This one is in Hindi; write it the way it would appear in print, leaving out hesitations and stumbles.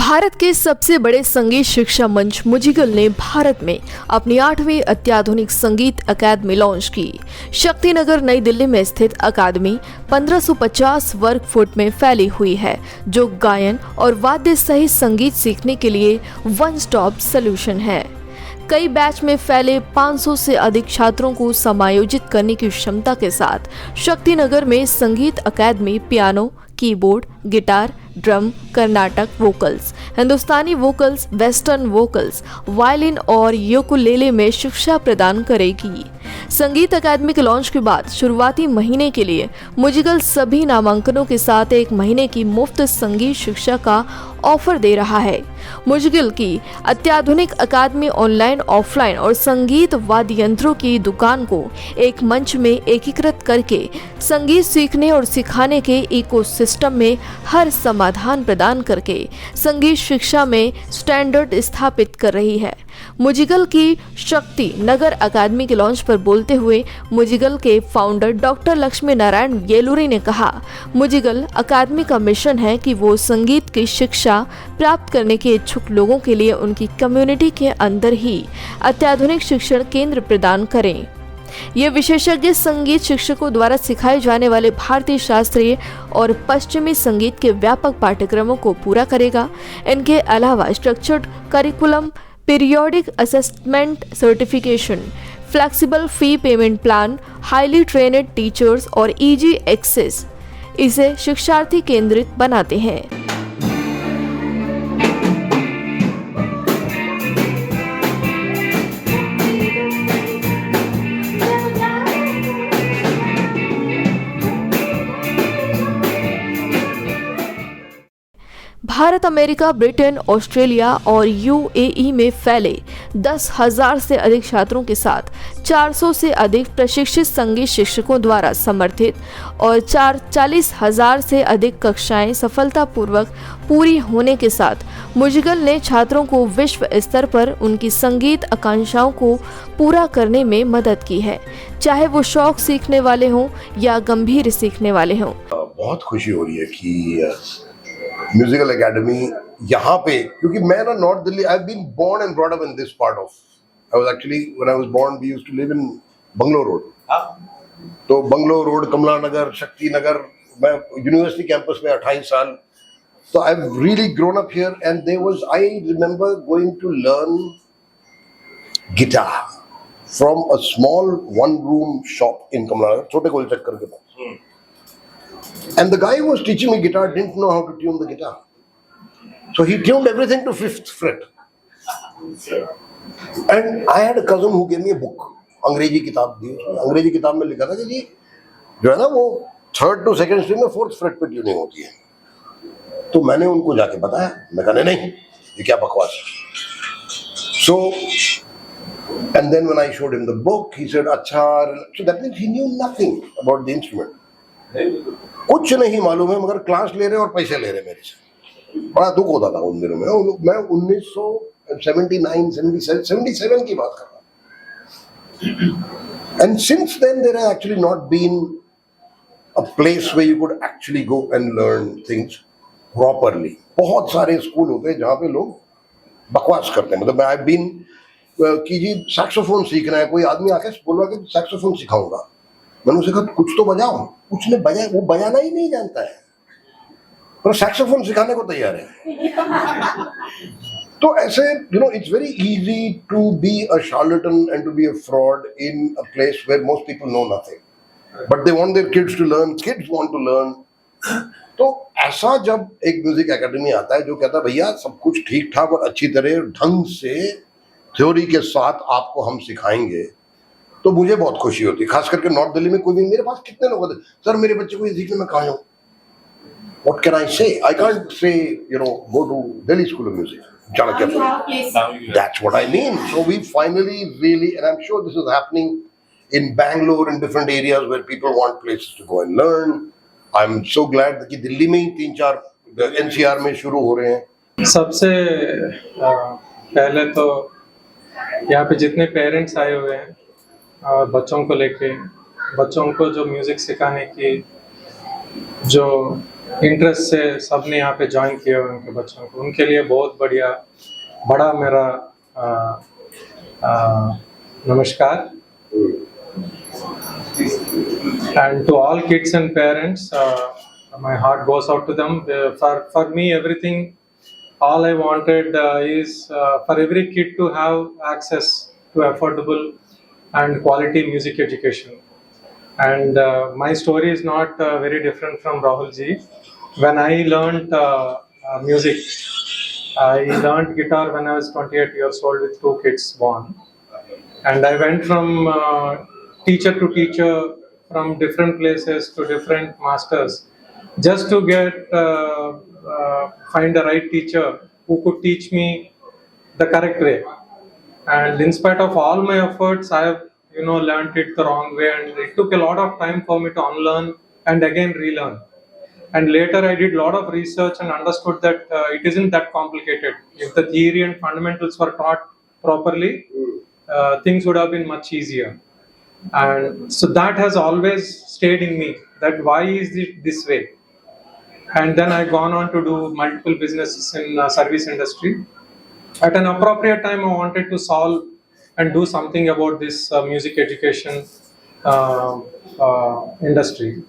भारत के सबसे बड़े संगीत शिक्षा मंच मुजिगल ने भारत में अपनी 8वीं अत्याधुनिक संगीत अकादमी लॉन्च की। शक्तिनगर नई दिल्ली में स्थित अकादमी 1550 वर्ग फुट में फैली हुई है, जो गायन और वाद्य सहित संगीत सीखने के लिए वन स्टॉप सॉल्यूशन है। कई बैच में फैले 500 से अधिक छात्रों को समायोजित करने की क्षमता के साथ शक्तिनगर में Sangeet academy piano, keyboard, guitar, drum, Carnatic vocals, Hindustani vocals, western vocals, violin और यूकुलेले में शिक्षा प्रदान करेगी। संगीत अकादमी के लॉन्च के बाद शुरुआती महीने के लिए मुजिगल सभी नामांकनों के साथ 1 महीने की मुफ्त संगीत शिक्षा का ऑफर दे रहा है। मुजिगल की अत्याधुनिक अकादमी ऑनलाइन, ऑफलाइन और संगीत वाद्य यंत्रों की दुकान को एक मंच में एकीकृत करके संगीत सीखने और सिखाने के इकोसिस्टम में हर समाधान प्रदान करके संगीत शिक्षा में स्टैंडर्ड स्थापित कर रही है। मुजिगल की शक्ति नगर अकादमी के लॉन्च पर बोलते हुए मुजिगल के फाउंडर डॉक्टर लक्ष्मी नारायण येलुरी ने कहा, मुजिगल अकादमी का मिशन है कि वो संगीत की शिक्षा प्राप्त करने के इच्छुक लोगों के लिए उनकी कम्युनिटी के अंदर ही अत्याधुनिक शिक्षण केंद्र प्रदान करें। ये विशेषज्ञ संगीत शिक्षकों द्वारा सिखाए जाने वाले भारतीय शास्त्रीय और पश्चिमी संगीत के व्यापक पाठ्यक्रमों को पूरा करेगा। इनके अलावा structured curriculum, periodic assessment, certification, flexible fee payment plan, highly trained teachers और इजी एक्सेस इसे शिक्षार्थी केंद्रित बनाते हैं। भारत, अमेरिका, ब्रिटेन, ऑस्ट्रेलिया और यूएई में फैले 10,000 से अधिक छात्रों के साथ 400 से अधिक प्रशिक्षित संगीत शिक्षकों द्वारा समर्थित और 40,000 से अधिक कक्षाएं सफलतापूर्वक पूरी होने के साथ मुजिगल ने छात्रों को विश्व स्तर पर उनकी संगीत आकांक्षाओं को पूरा करने में मदद की है, चाहे वो शौक सीखने वाले हों या गंभीर सीखने वाले हों। बहुत खुशी हो रही है कि म्यूजिकल एकेडमी यहाँ पे, क्योंकि मैं ना north Delhi, I have been born and brought up in this part of, I was actually when I was born we used to live in bungalow road. तो बंगलो रोड, कमला नगर, शक्ति नगर, मैं यूनिवर्सिटी कैंपस में 28 साल, तो I have really grown up here and there was, I remember going to learn guitar from a small 1 room shop in Kamla Nagar, छोटे गोल चक्कर के पास। And the guy who was teaching me guitar didn't know how to tune the guitar. So he tuned everything to 5th fret. And I had a cousin who gave me a book. अंग्रेजी किताब दी। अंग्रेजी किताब में लिखा था कि जी जो है ना वो 3rd to 2nd string में 4th fret पे ट्यूनिंग होती है। तो मैंने उनको जाके बताया, मैं कहा नहीं ये क्या बकवास। So and then when I showed him the book, he said अच्छा, so that means he knew nothing about the instrument. कुछ नहीं मालूम है, मगर क्लास ले रहे और पैसे ले रहे मेरे से। बड़ा दुख होता था उन दिनों में। मैं 1979, 77 की बात कर रहा हूँ। And since then there has actually not been a place where you could actually go and learn things properly. बहुत सारे स्कूल होते हैं जहाँ पे लोग बकवास करते हैं। मतलब आई बीन कि जी सैक्सोफोन सीखना है, कोई आदमी आके बोल रहा है कि सैक्सोफोन सिखाऊंगा। मैंने उसे कहा कुछ तो बजाओ, उसने बजाया, वो बजाना ही नहीं जानता है पर सैक्सोफोन सिखाने को तैयार है। तो ऐसे you know it's very easy to be a charlatan and to be a fraud in a place where most people know nothing but they want their kids to learn, kids want to learn. तो ऐसा जब एक म्यूजिक एकेडमी आता है जो कहता है भैया सब कुछ ठीक ठाक और अच्छी तरह ढंग से थ्योरी के साथ आपको हम सिखाएंगे, तो मुझे बहुत खुशी होती है। खास करके नॉर्थ दिल्ली में कोई भी, मेरे पास कितने लोग होते हैं, सर मेरे बच्चे को ये सीखने में कहाँ हूँ, what can I say, I can't say you know go to Delhi school of music, Chanakya. That's what I mean. So we finally really, and I am sure this is happening in Bangalore, in different areas where people want places to go and learn. I am so glad कि दिल्ली में ही 3-4 एनसीआर में शुरू हो रहे हैं। सबसे पहले तो यहाँ पे जितने पेरेंट्स आए हुए हैं और बच्चों को लेके, बच्चों को जो म्यूज़िक सिखाने की जो इंटरेस्ट से सबने यहाँ पे ज्वाइन किया हुए उनके बच्चों को, उनके लिए बहुत बढ़िया बड़ा मेरा नमस्कार. And to all kids and parents, my heart goes out to them. For me, everything, all I wanted is for every kid to have access to affordable and quality music education. And my story is not very different from Rahul ji. When I learned music, I learned guitar when I was 28 years old with 2 kids born. And I went from teacher to teacher, from different places to different masters, just to get find the right teacher who could teach me the correct way. And in spite of all my efforts, I have learned it the wrong way, and it took a lot of time for me to unlearn and again relearn. And later I did a lot of research and understood that it isn't that complicated. If the theory and fundamentals were taught properly, things would have been much easier. And so that has always stayed in me, that why is it this way? And then I gone on to do multiple businesses in service industry. At an appropriate time, I wanted to solve and do something about this music education industry.